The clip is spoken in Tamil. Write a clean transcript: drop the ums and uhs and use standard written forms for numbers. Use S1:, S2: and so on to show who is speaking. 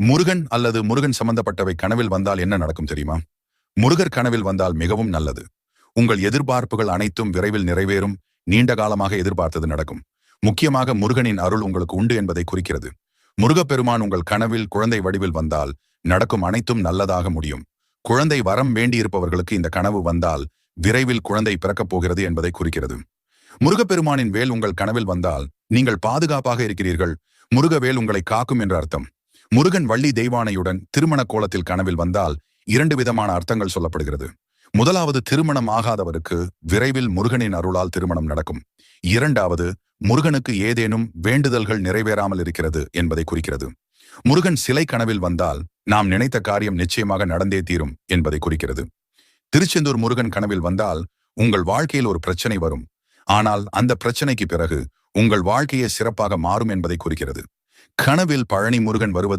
S1: முருகன் அல்லது முருகன் சம்பந்தப்பட்டவை கனவில் வந்தால் என்ன நடக்கும் தெரியுமா? முருகர் கனவில் வந்தால் மிகவும் நல்லது. உங்கள் எதிர்பார்ப்புகள் அனைத்தும் விரைவில் நிறைவேறும். நீண்ட காலமாக எதிர்பார்த்தது நடக்கும். முக்கியமாக முருகனின் அருள் உங்களுக்கு உண்டு என்பதை குறிக்கிறது. முருகப்பெருமான் உங்கள் கனவில் குழந்தை வடிவில் வந்தால் நடக்கும் அனைத்தும் நல்லதாக முடியும். குழந்தை வரம் வேண்டியிருப்பவர்களுக்கு இந்த கனவு வந்தால் விரைவில் குழந்தை பிறக்கப் போகிறது என்பதை குறிக்கிறது. முருகப்பெருமானின் வேல் உங்கள் கனவில் வந்தால் நீங்கள் பாதுகாப்பாக இருக்கிறீர்கள். முருகவேல் உங்களை காக்கும் என்ற அர்த்தம். முருகன் வள்ளி தெய்வானையுடன் திருமண கோலத்தில் கனவில் வந்தால் 2 விதமான அர்த்தங்கள் சொல்லப்படுகிறது. முதலாவது, திருமணம் ஆகாதவருக்கு விரைவில் முருகனின் அருளால் திருமணம் நடக்கும். இரண்டாவது, முருகனுக்கு ஏதேனும் வேண்டுதல்கள் நிறைவேறாமல் இருக்கிறது என்பதை குறிக்கிறது. முருகன் சிலை கனவில் வந்தால் நாம் நினைத்த காரியம் நிச்சயமாக நடந்தே தீரும் என்பதை குறிக்கிறது. திருச்செந்தூர் முருகன் கனவில் வந்தால் உங்கள் வாழ்க்கையில் ஒரு பிரச்சனை வரும். ஆனால் அந்த பிரச்சனைக்கு பிறகு உங்கள் வாழ்க்கையை சிறப்பாக மாறும் என்பதை குறிக்கிறது. கனவில் பழனி முருகன் வருவது